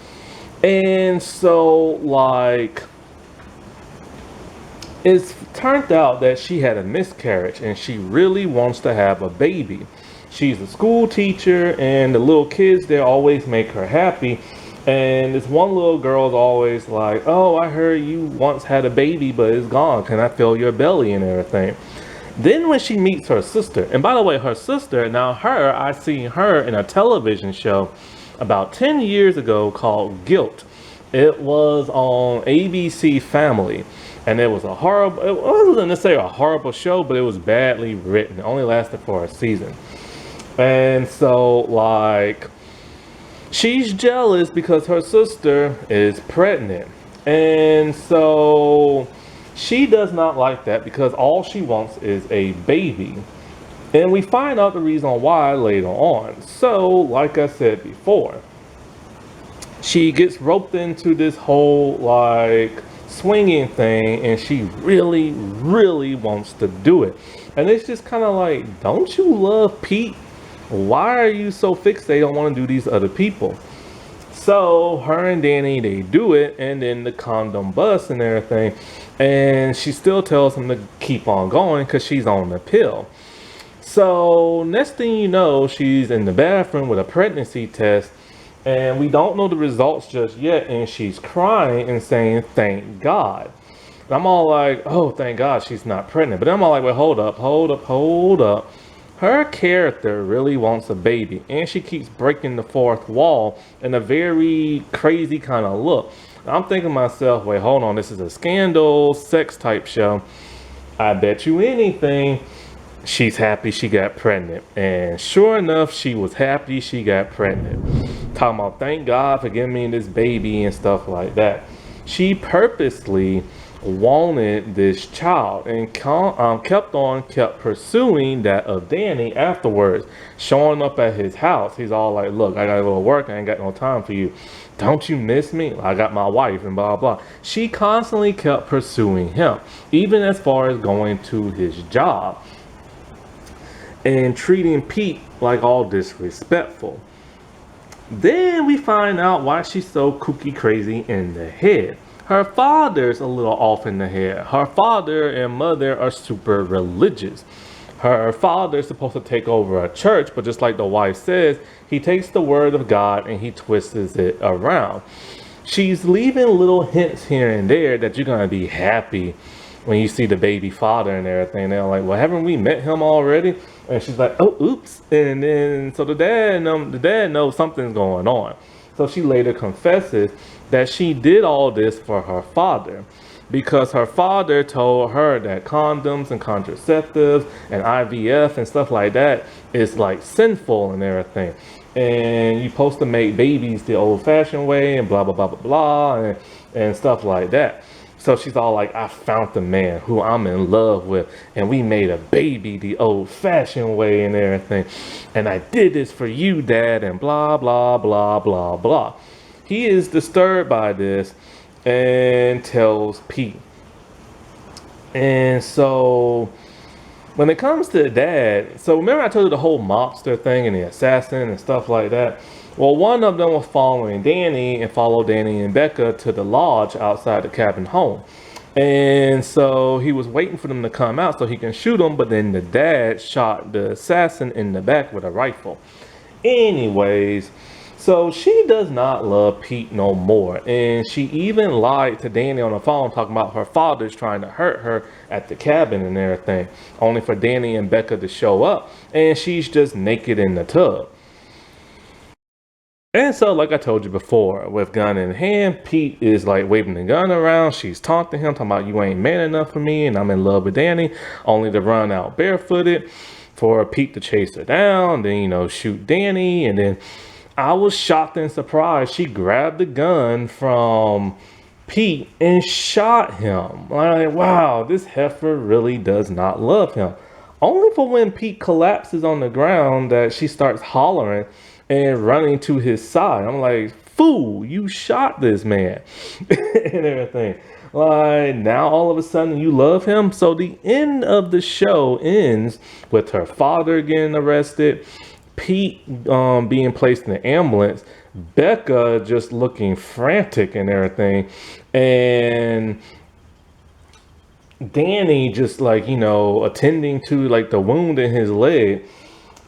And so, like, it's turned out that she had a miscarriage and she really wants to have a baby. She's a school teacher and the little kids there always make her happy. And this one little girl's always like, oh, I heard you once had a baby, but it's gone. Can I feel your belly and everything? Then when she meets her sister, and by the way, her sister, now her, I seen her in a television show about 10 years ago called Guilt. It was on ABC Family. And it was a horrible, it wasn't necessarily a horrible show, but it was badly written. It only lasted for a season. And so, like, she's jealous because her sister is pregnant. And so she does not like that because all she wants is a baby. And we find out the reason why later on. So, like I said before, she gets roped into this whole, like, swinging thing, and she really, really wants to do it. And it's just kind of like, don't you love Pete? Why are you so fixated on wanting to do these other people? So her and Danny, they do it, and then the condom busts and everything, and she still tells him to keep on going because she's on the pill. So next thing you know, she's in the bathroom with a pregnancy test, and we don't know the results just yet, and she's crying and saying, thank God. And I'm all like, oh, thank God she's not pregnant. But then I'm all like, well, hold up. Her character really wants a baby, and she keeps breaking the fourth wall in a very crazy kind of look. I'm thinking to myself, wait, hold on, this is a scandal, sex type show. I bet you anything she's happy she got pregnant. And sure enough, she was happy she got pregnant. Talking about, thank God for giving me this baby and stuff like that. She purposely wanted this child and kept pursuing that of Danny afterwards, showing up at his house. He's all like, look, I gotta go to work, I ain't got no time for you. Don't you miss me? I got my wife and blah blah. She constantly kept pursuing him, even as far as going to his job and treating Pete like all disrespectful. Then we find out why she's so kooky crazy in the head. Her father's a little off in the head. Her father and mother are super religious. Her father's supposed to take over a church, but just like the wife says, he takes the word of God and he twists it around. She's leaving little hints here and there that you're going to be happy when you see the baby father and everything. They're like, well, haven't we met him already? And she's like, oh, oops. And then, so the dad knows something's going on. So she later confesses that she did all this for her father, because her father told her that condoms and contraceptives and IVF and stuff like that is like sinful and everything. And you're supposed to make babies the old fashioned way and blah, blah, blah, blah, blah, and stuff like that. So she's all like, I found the man who I'm in love with, and we made a baby the old-fashioned way and everything. And I did this for you, Dad, and blah, blah, blah, blah, blah. He is disturbed by this and tells Pete. And so when it comes to dad, so remember I told you the whole mobster thing and the assassin and stuff like that? Well, one of them was following Danny and followed Danny and Becca to the lodge outside the cabin home. And so he was waiting for them to come out so he can shoot them, but then the dad shot the assassin in the back with a rifle. Anyways, so she does not love Pete no more. And she even lied to Danny on the phone talking about her father's trying to hurt her at the cabin and everything, only for Danny and Becca to show up. And she's just naked in the tub. And so, like I told you before, with gun in hand, Pete is like waving the gun around. She's taunting him, talking about you ain't man enough for me, and I'm in love with Danny, only to run out barefooted for Pete to chase her down, then, shoot Danny. And then I was shocked and surprised. She grabbed the gun from Pete and shot him. Like, wow, this heifer really does not love him. Only for when Pete collapses on the ground that she starts hollering and running to his side. I'm like, fool, you shot this man and everything. Like, now all of a sudden you love him. So the end of the show ends with her father getting arrested, Pete being placed in the ambulance, Becca just looking frantic and everything, and Danny just attending to like the wound in his leg.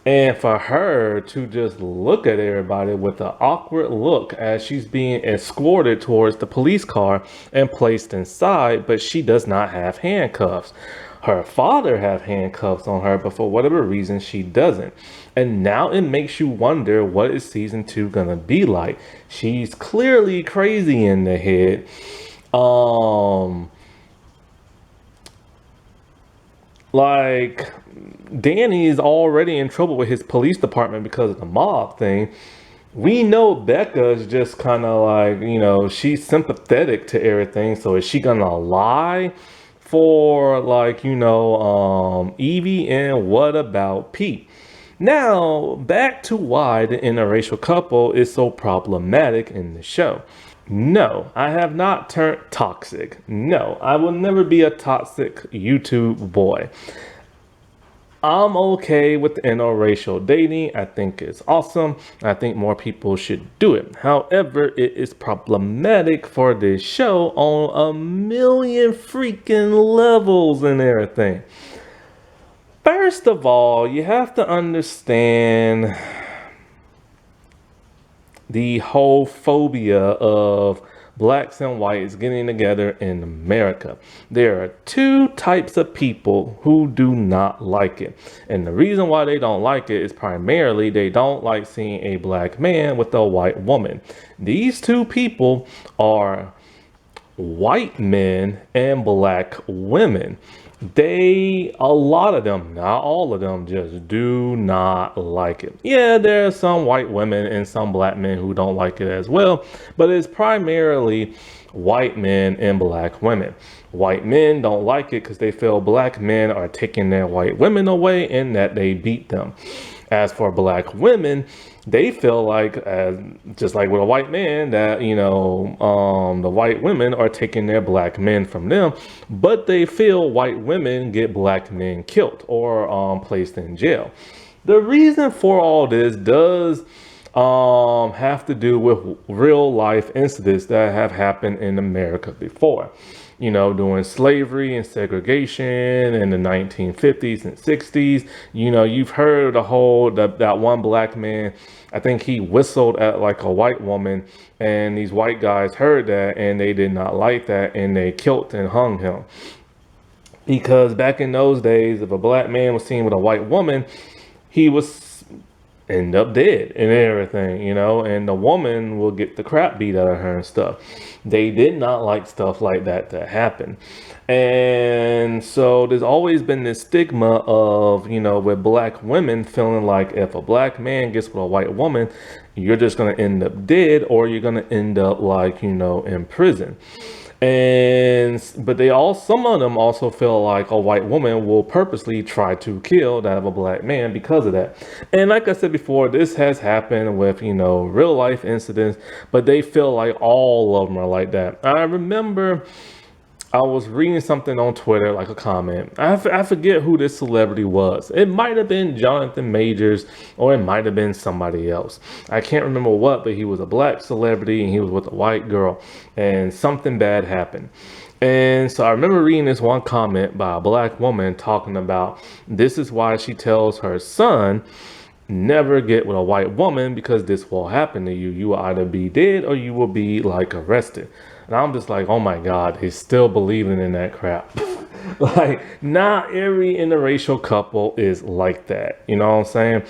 And for her to just look at everybody with an awkward look as she's being escorted towards the police car and placed inside, but she does not have handcuffs. Her father have handcuffs on her, but for whatever reason, she doesn't. And now it makes you wonder, what is season 2 gonna be like? She's clearly crazy in the head. Like, Danny is already in trouble with his police department because of the mob thing. We know Becca is just kind of like, she's sympathetic to everything. So is she gonna lie for Evie? And what about Pete? Now, back to why the interracial couple is so problematic in the show. No, I have not turned toxic. No, I will never be a toxic YouTube boy. I'm okay with interracial dating. I think it's awesome. I think more people should do it. However, it is problematic for this show on a million freaking levels and everything. First of all, you have to understand the whole phobia of blacks and whites getting together in America. There are two types of people who do not like it. And the reason why they don't like it is primarily they don't like seeing a black man with a white woman. These two people are white men and black women. A lot of them, not all of them, just do not like it. Yeah, there are some white women and some black men who don't like it as well, but it's primarily white men and black women. White men don't like it because they feel black men are taking their white women away and that they beat them. As for black women, they feel like, just like with a white man, that, the white women are taking their black men from them, but they feel white women get black men killed or placed in jail. The reason for all this does have to do with real life incidents that have happened in America before. During slavery and segregation in the 1950s and 60s. You've heard that one black man, I think he whistled at like a white woman, and these white guys heard that and they did not like that and they killed and hung him. Because back in those days, if a black man was seen with a white woman, he was end up dead and everything, and the woman will get the crap beat out of her and stuff. They did not like stuff like that to happen. And so there's always been this stigma of, with black women feeling like if a black man gets with a white woman, you're just going to end up dead or you're going to end up in prison. But some of them also feel like a white woman will purposely try to kill that of a black man because of that. And like I said before, this has happened with, real life incidents, but they feel like all of them are like that. I remember I was reading something on Twitter, like a comment. I forget who this celebrity was. It might have been Jonathan Majors, or it might have been somebody else. I can't remember what, but he was a black celebrity and he was with a white girl, and something bad happened. And so I remember reading this one comment by a black woman talking about this is why she tells her son never get with a white woman, because this will happen to you. You will either be dead or you will be like arrested. And I'm just like, oh my God, he's still believing in that crap. Like, not every interracial couple is like that. You know what I'm saying?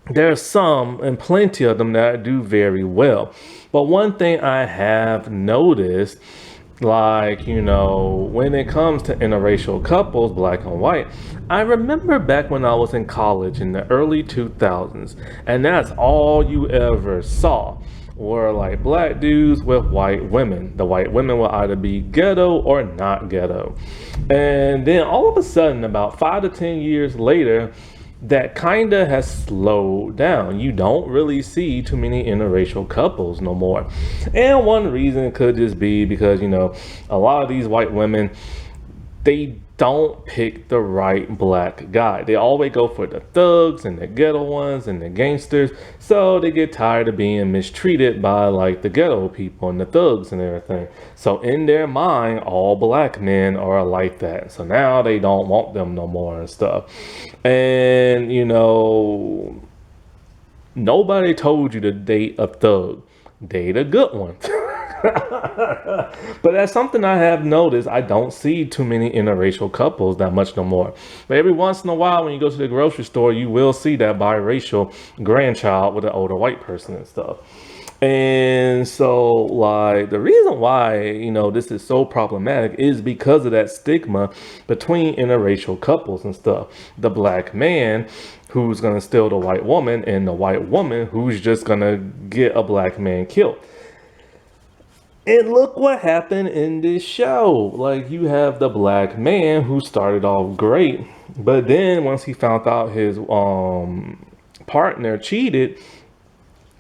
There's some, and plenty of them, that do very well. But one thing I have noticed, like, when it comes to interracial couples, black and white, I remember back when I was in college in the early 2000s, and that's all you ever saw were like black dudes with white women. The white women will either be ghetto or not ghetto. And then all of a sudden, about 5 to 10 years later, that kind of has slowed down. You don't really see too many interracial couples no more. And one reason could just be because, a lot of these white women, they don't pick the right black guy. They always go for the thugs and the ghetto ones and the gangsters. So they get tired of being mistreated by like the ghetto people and the thugs and everything. So in their mind, all black men are like that. So now they don't want them no more and stuff. And nobody told you to date a thug. Date a good one. But that's something I have noticed. I don't see too many interracial couples that much no more. But every once in a while, when you go to the grocery store, you will see that biracial grandchild with an older white person and stuff. And so, like, the reason why, this is so problematic is because of that stigma between interracial couples and stuff. The black man who's going to steal the white woman, and the white woman who's just going to get a black man killed. And look what happened in this show. Like, you have the black man who started off great, but then once he found out his partner cheated,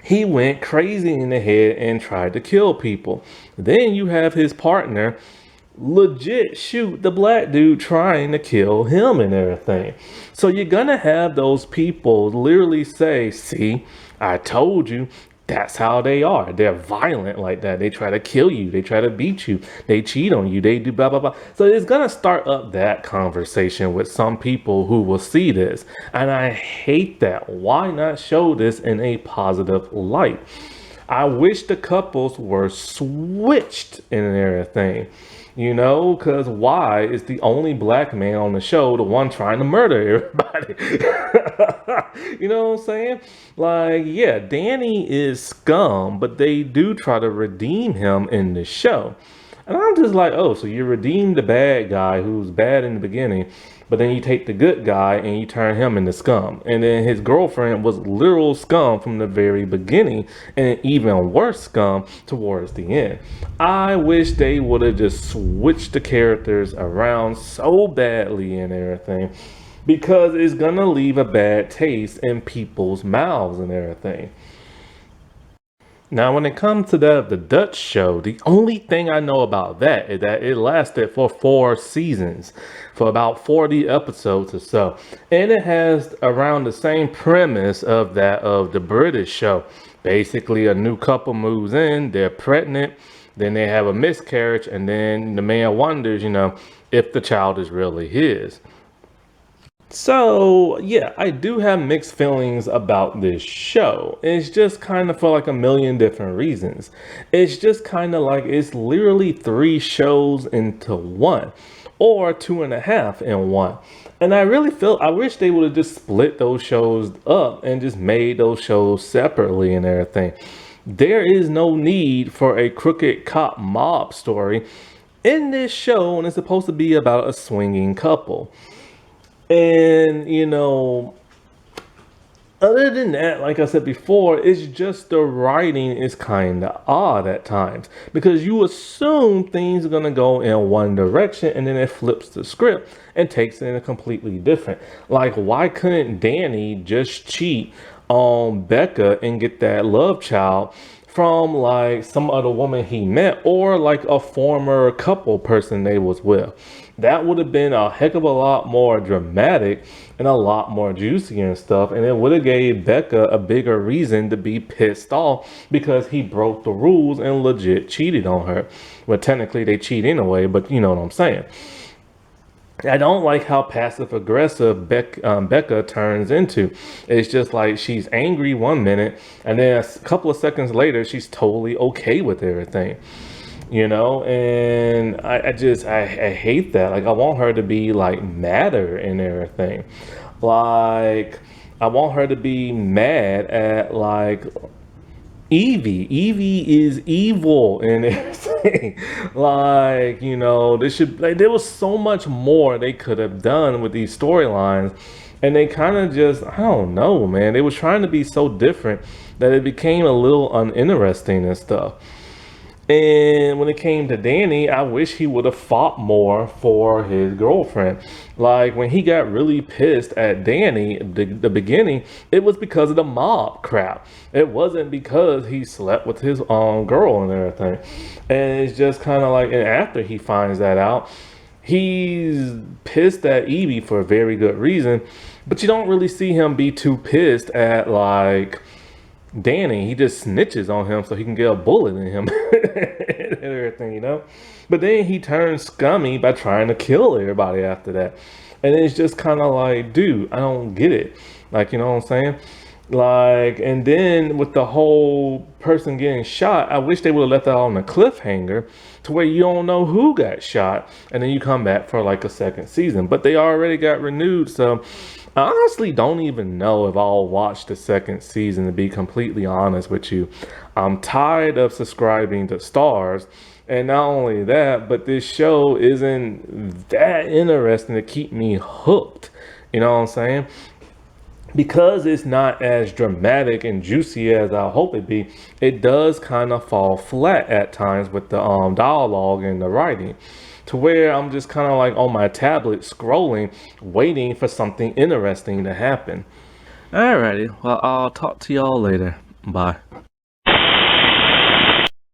he went crazy in the head and tried to kill people. Then you have his partner legit shoot the black dude trying to kill him and everything. So you're gonna have those people literally say, see, I told you. That's how they are. They're violent like that. They try to kill you. They try to beat you. They cheat on you. They do blah, blah, blah. So it's going to start up that conversation with some people who will see this. And I hate that. Why not show this in a positive light? I wish the couples were switched in everything. Because why is the only black man on the show the one trying to murder everybody? You know what I'm saying? Like, yeah, Danny is scum, but they do try to redeem him in the show. And I'm just like, oh, so you redeem the bad guy who's bad in the beginning, but then you take the good guy and you turn him into scum. And then his girlfriend was literal scum from the very beginning, and even worse scum towards the end. I wish they would have just switched the characters around so badly and everything, because it's gonna leave a bad taste in people's mouths and everything. Now, when it comes to the Dutch show, the only thing I know about that is that it lasted for 4 seasons, for about 40 episodes or so. And it has around the same premise of that of the British show. Basically, a new couple moves in, they're pregnant, then they have a miscarriage, and then the man wonders, if the child is really his. So, yeah, I do have mixed feelings about this show. It's just kind of for like a million different reasons. It's just kind of like it's literally 3 shows into one, or 2.5 in one. And I wish they would have just split those shows up and just made those shows separately and everything. There is no need for a crooked cop mob story in this show when it's supposed to be about a swinging couple. And, other than that, like I said before, it's just the writing is kind of odd at times, because you assume things are going to go in one direction and then it flips the script and takes it in a completely different. Like, why couldn't Danny just cheat on Becca and get that love child from like some other woman he met, or like a former couple person they was with. That would have been a heck of a lot more dramatic and a lot more juicy and stuff, and it would have gave Becca a bigger reason to be pissed off because he broke the rules and legit cheated on her. Well, technically they cheat anyway, but you know what I'm saying. I don't like how passive aggressive Becca turns into. It's just like she's angry one minute, and then a couple of seconds later, she's totally okay with everything. You know, and I hate that. Like, I want her to be like madder and everything. Like, I want her to be mad at like Evie. Evie is evil and everything. Like, you know, there was so much more they could have done with these storylines. And they kind of just, I don't know, man. They was trying to be so different that it became a little uninteresting and stuff. And when it came to Danny, I wish he would have fought more for his girlfriend. Like when he got really pissed at Danny at the beginning, it was because of the mob crap. It wasn't because he slept with his own girl and everything. And it's just kind of like, and after he finds that out, he's pissed at Evie for a very good reason. But you don't really see him be too pissed at like Danny. He just snitches on him so he can get a bullet in him and everything, you know. But then he turns scummy by trying to kill everybody after that. And it's just kind of like, dude, I don't get it. Like, you know what I'm saying? Like, and then with the whole person getting shot, I wish they would have left that on a cliffhanger to where you don't know who got shot, and then you come back for like a second season. But they already got renewed, so I honestly don't even know if I'll watch the second season, to be completely honest with you. I'm tired of subscribing to Stars, and not only that, but this show isn't that interesting to keep me hooked. You know what I'm saying? Because it's not as dramatic and juicy as I hope it be, it does kind of fall flat at times with the dialogue and the writing, to where I'm just kind of like on my tablet scrolling, waiting for something interesting to happen. Alrighty, well, I'll talk to y'all later. Bye.